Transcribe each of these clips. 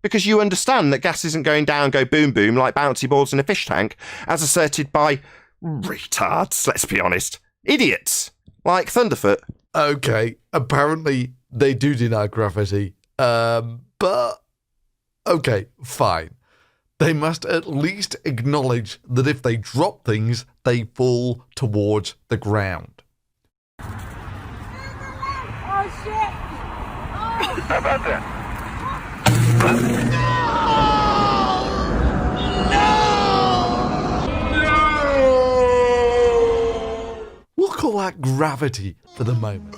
Because you understand that gas isn't going down, go boom boom like bouncy balls in a fish tank, as asserted by retards, let's be honest. Idiots like Thunderf00t. Okay, apparently they do deny gravity. But okay, fine. They must at least acknowledge that if they drop things, they fall towards the ground. Oh shit! Oh. How about that? We'll call that gravity for the moment.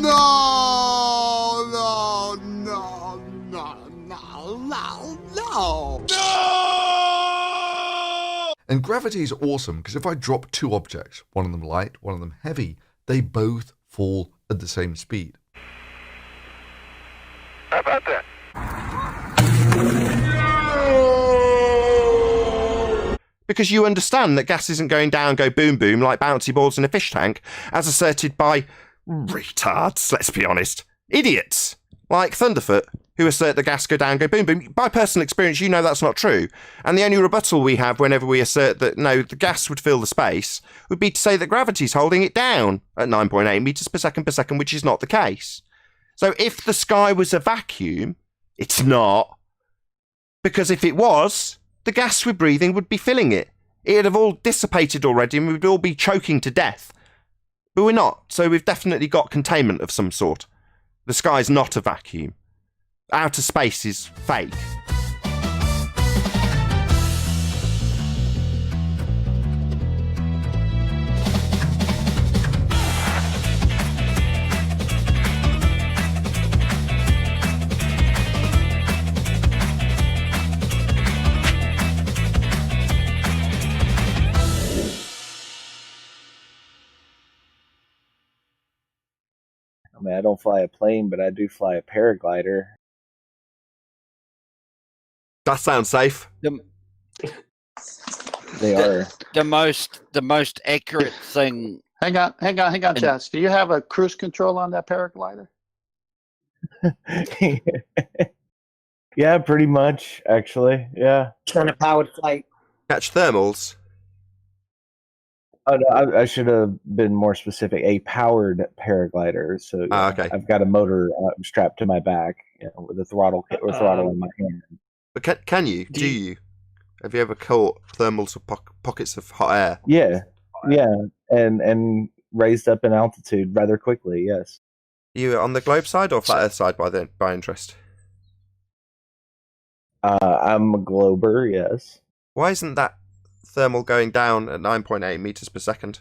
No! And gravity is awesome because if I drop two objects, one of them light, one of them heavy, they both fall at the same speed. How about that? Because you understand that gas isn't going down, go boom boom like bouncy balls in a fish tank, as asserted by retards, let's be honest. Idiots like Thunderf00t, who assert that gas go down, go boom boom. By personal experience, you know that's not true. And the only rebuttal we have whenever we assert that, no, the gas would fill the space, would be to say that gravity's holding it down at 9.8 meters per second, which is not the case. So if the sky was a vacuum, it's not. Because if it was, the gas we're breathing would be filling it. It'd have all dissipated already and we'd all be choking to death. But we're not, so we've definitely got containment of some sort. The sky's not a vacuum. Outer space is fake. I mean, I don't fly a plane, but I do fly a paraglider. That sounds safe. They are. The most accurate thing. Hang on, Chaz. Do you have a cruise control on that paraglider? Yeah, pretty much, actually. Yeah. It's on a powered flight. Catch thermals. Oh, no, I should have been more specific. A powered paraglider. So yeah, okay. I've got a motor strapped to my back, with a throttle in my hand. But can you? Do you? Have you ever caught thermals or pockets of hot air? Yeah, and raised up in altitude rather quickly. Yes. You on the globe side or flat Earth side by interest? I'm a glober. Yes. Why isn't that thermal going down at 9.8 meters per second?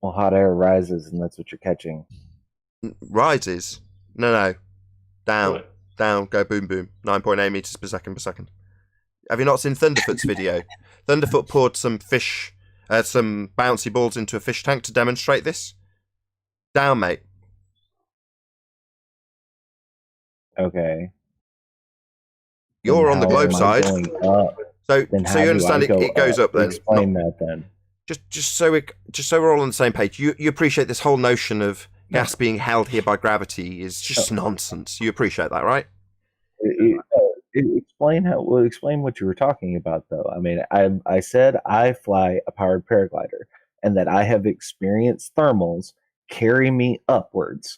Well, hot air rises, and that's what you're catching. Rises? No. Down. Down, go boom boom. 9.8 meters per second. Have you not seen Thunderf00t's video? Thunderf00t poured some bouncy balls into a fish tank to demonstrate this. Down, mate. Okay. You're on the globe side. So you understand it goes up then. Explain that then. Just so we're all on the same page. You appreciate this whole notion of gas being held here by gravity is just nonsense. You appreciate that, right? Explain what you were talking about, though. I mean, I said I fly a powered paraglider, and that I have experienced thermals carry me upwards.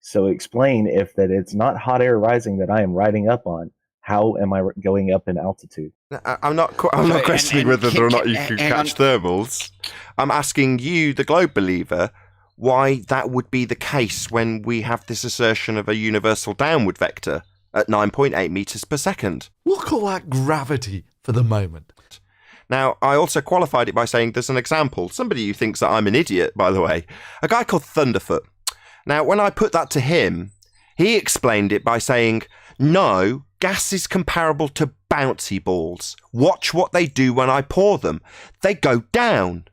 So explain if that it's not hot air rising that I am riding up on. How am I going up in altitude? I'm not questioning whether or not you can catch thermals. I'm asking you, the globe believer, why that would be the case when we have this assertion of a universal downward vector at 9.8 meters per second. We'll call that gravity for the moment. Now, I also qualified it by saying there's an example. Somebody who thinks that I'm an idiot, by the way. A guy called Thunderf00t. Now, when I put that to him, he explained it by saying, no, gas is comparable to bouncy balls. Watch what they do when I pour them. They go down.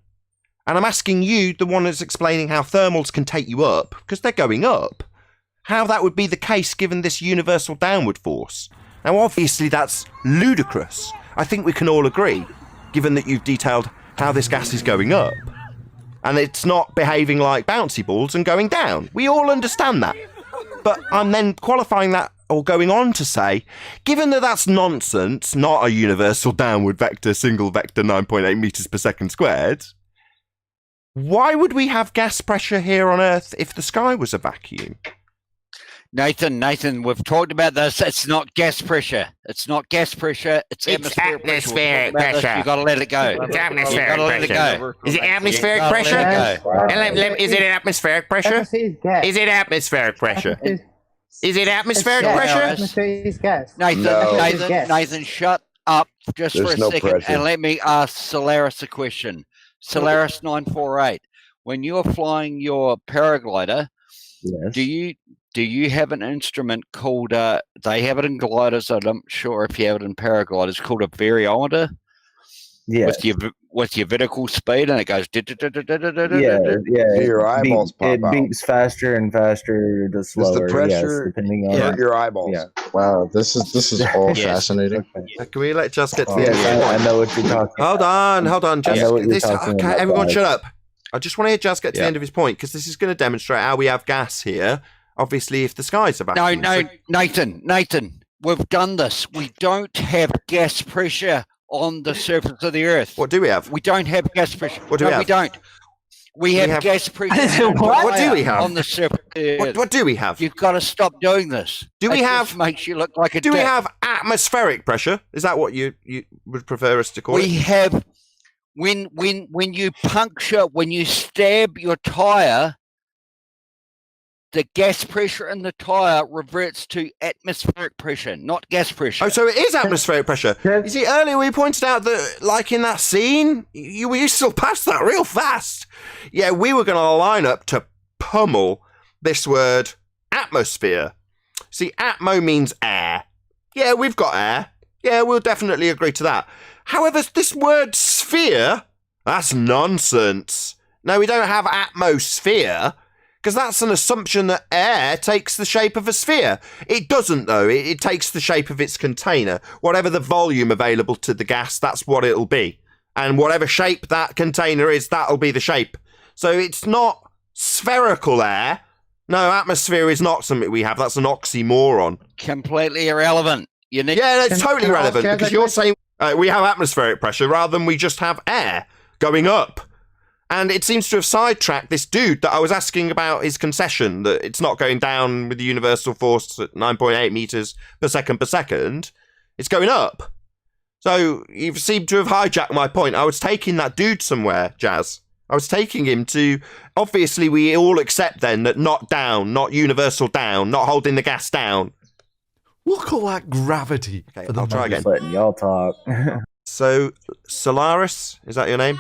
And I'm asking you, the one that's explaining how thermals can take you up, because they're going up, how that would be the case given this universal downward force. Now, obviously, that's ludicrous. I think we can all agree, given that you've detailed how this gas is going up. And it's not behaving like bouncy balls and going down. We all understand that. But I'm then qualifying that or going on to say, given that that's nonsense, not a universal downward vector, single vector 9.8 meters per second squared, why would we have gas pressure here on Earth if the sky was a vacuum? Nathan, we've talked about this. It's not gas pressure. It's not gas pressure. It's atmospheric pressure. You've got to let it go. It's atmospheric pressure. Is it atmospheric pressure? Is it atmospheric pressure? Is it atmospheric pressure? Is it atmospheric pressure? Atmosphere is gas. Nathan, shut up just There's for a no second pressure. and let me ask Solaris a question. Solaris 948, when you're flying your paraglider, Yes. do you have an instrument called they have it in gliders, I'm not sure if you have it in paragliders, called a variometer? Yeah. With your vertical speed, and it goes Yeah. Your eyeballs pop it out. beeps faster and faster the slower. pressure- yes, depending on Hurt your eyeballs. Yeah. Wow, this is all Yes. fascinating. Can we let Jazz get to the Yes, end? I know what you're talking Hold about. on. I know what you're This, talking okay, about, everyone guys. shut up. I just want to hear Jazz get to the Yeah. end of his point, because this is going to demonstrate how we have gas here, obviously, if the sky's a No, vacuum. Nathan, we've done this. We don't have gas pressure on the surface of the Earth. What do we have? We don't have gas pressure. What do we have? We don't. We have gas pressure What do we have? on the surface of the Earth. What do we have? You've got to stop doing this. Do we It have- just makes you look like a Do we dick. have atmospheric pressure? Is that what you would prefer us to call We it? have when you stab your tire, the gas pressure in the tire reverts to atmospheric pressure, not gas pressure. Oh, so it is atmospheric pressure. You see, earlier we pointed out that, like in that scene, you still passed that real fast. Yeah, we were going to line up to pummel this word atmosphere. See, atmo means air. Yeah, we've got air. Yeah, we'll definitely agree to that. However, this word sphere, that's nonsense. No, we don't have atmosphere, because that's an assumption that air takes the shape of a sphere. It doesn't, though. It takes the shape of its container. Whatever the volume available to the gas, that's what it'll be. And whatever shape that container is, that'll be the shape. So it's not spherical air. No, atmosphere is not something we have. That's an oxymoron. Completely irrelevant. You need Yeah, that's totally can I ask relevant, Jazz because a you're question? saying we have atmospheric pressure rather than we just have air going up. And it seems to have sidetracked this dude that I was asking about his concession, that it's not going down with the universal force at 9.8 meters per second. It's going up. So you seem to have hijacked my point. I was taking that dude somewhere, Jazz. I was taking him to... Obviously, we all accept then that not down, not universal down, not holding the gas down. We'll call that gravity. Okay, for the I'll try moment. again. Just letting y'all talk. So, Solaris, is that your name?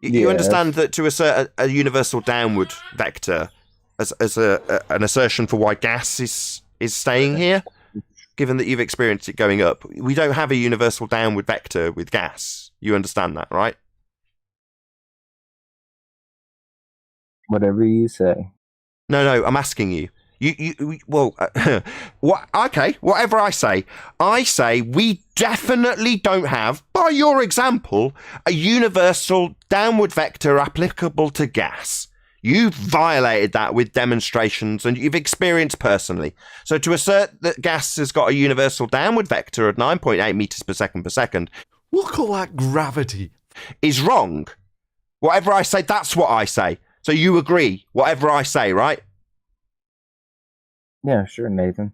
You Yes. understand that to assert a universal downward vector as an assertion for why gas is staying here, given that you've experienced it going up. We don't have a universal downward vector with gas. You understand that, right? Whatever you say. No, I'm asking you. Okay, whatever I say we definitely don't have, by your example, a universal downward vector applicable to gas. You've violated that with demonstrations and you've experienced personally. So to assert that gas has got a universal downward vector of 9.8 meters per second We'll call that gravity. is wrong. Whatever I say, that's what I say. So you agree, whatever I say, right? Yeah, sure, Nathan.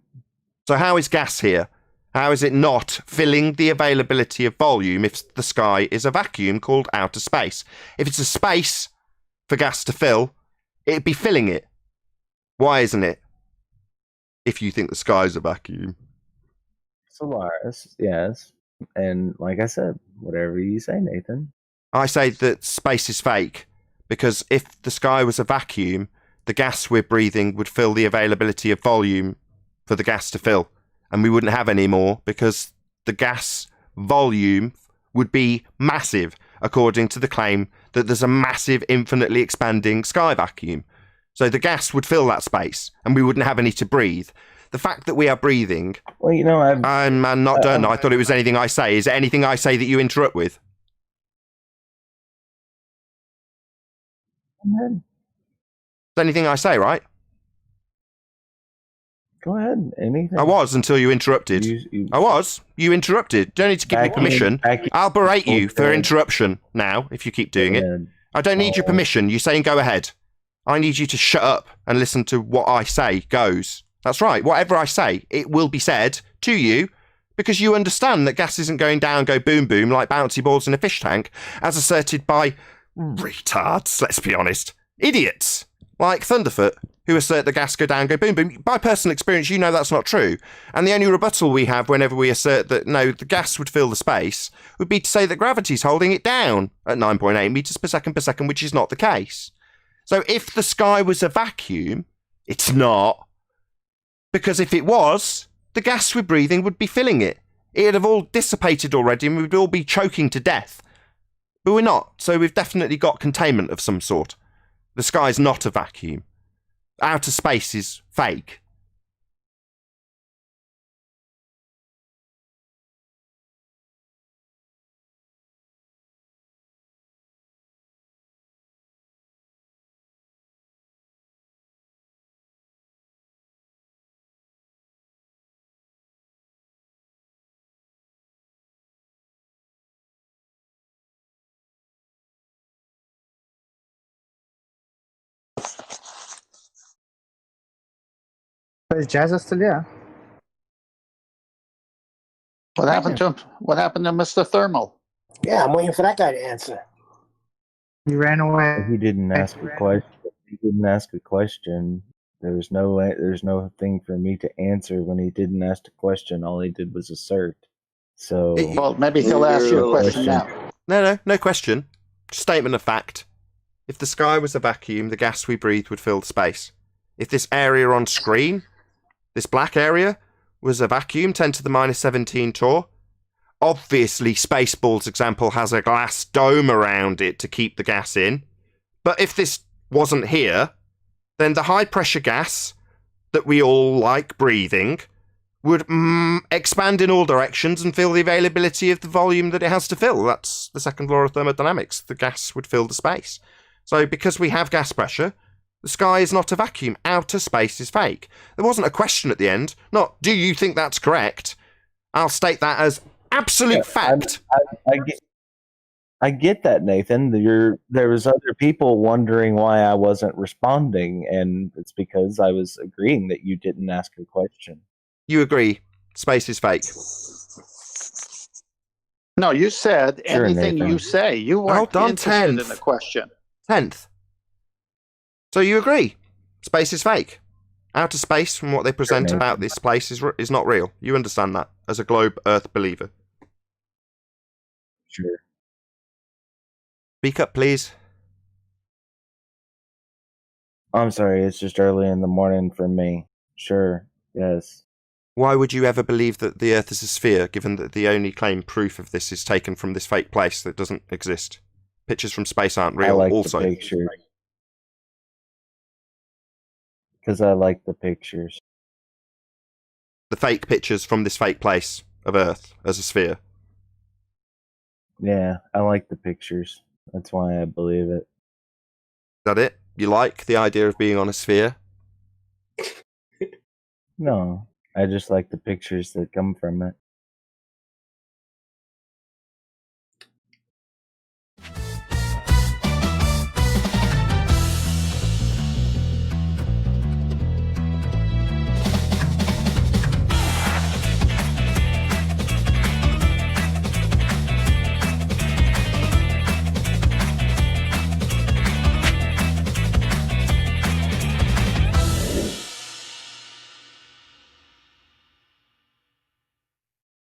So how is gas here? How is it not filling the availability of volume if the sky is a vacuum called outer space? If it's a space for gas to fill, it'd be filling it. Why isn't it? If you think the sky's a vacuum. Solaris, yes. And like I said, whatever you say, Nathan. I say that space is fake, because if the sky was a vacuum, the gas we're breathing would fill the availability of volume for the gas to fill, and we wouldn't have any more because the gas volume would be massive, according to the claim that there's a massive, infinitely expanding sky vacuum. So the gas would fill that space, and we wouldn't have any to breathe. The fact that we are breathing... Well, you know, I'm not done. I thought it was anything I say. Is it anything I say that you interrupt with? It's anything I say, right? Go ahead. Anything. I was until you interrupted. I was. You interrupted. Don't need to give me permission. I'll berate you for interruption now if you keep doing it. I don't need your permission. You're saying go ahead. I need you to shut up and listen to what I say goes. That's right. Whatever I say, it will be said to you because you understand that gas isn't going down, go boom boom like bouncy balls in a fish tank, as asserted by retards, let's be honest. Idiots like Thunderf00t, who assert the gas go down, go boom boom. By personal experience, you know that's not true. And the only rebuttal we have whenever we assert that, no, the gas would fill the space, would be to say that gravity's holding it down at 9.8 meters per second, which is not the case. So if the sky was a vacuum, it's not. Because if it was, the gas we're breathing would be filling it. It'd have all dissipated already and we'd all be choking to death. But we're not, so we've definitely got containment of some sort. The sky's not a vacuum. Outer space is fake. Is Jazz still there? What happened to him? What happened to Mr. Thermal? Yeah, I'm waiting for that guy to answer. He ran away. He didn't ask a question. He didn't ask a question. There's no thing for me to answer when he didn't ask a question. All he did was assert. So Well, maybe he'll ask you a question now. No question. Statement of fact. If the sky was a vacuum, the gas we breathe would fill the space. If this area on screen, this black area, was a vacuum, 10 to the minus 17 torr, obviously Spaceball's example has a glass dome around it to keep the gas in. But if this wasn't here, then the high pressure gas that we all like breathing would expand in all directions and fill the availability of the volume that it has to fill. That's the second law of thermodynamics. The gas would fill the space. So because we have gas pressure, the sky is not a vacuum. Outer space is fake. There wasn't a question at the end. Not, do you think that's correct? I'll state that as absolute fact. I get that, Nathan. There was other people wondering why I wasn't responding, and it's because I was agreeing that you didn't ask a question. You agree. Space is fake. No, you said Sure, anything Nathan. you say. You weren't Hold on, interested in 10th. the question. 10th. So you agree. Space is fake. Outer space, from what they present Sure, about this place, is not real. You understand that as a globe Earth believer. Sure. Speak up, please. I'm sorry, it's just early in the morning for me. Sure, yes. Why would you ever believe that the Earth is a sphere, given that the only claimed proof of this is taken from this fake place that doesn't exist? Pictures from space aren't I real, like also. the pictures. Because I like the pictures. The fake pictures from this fake place of Earth as a sphere. Yeah, I like the pictures. That's why I believe it. Is that it? You like the idea of being on a sphere? No, I just like the pictures that come from it.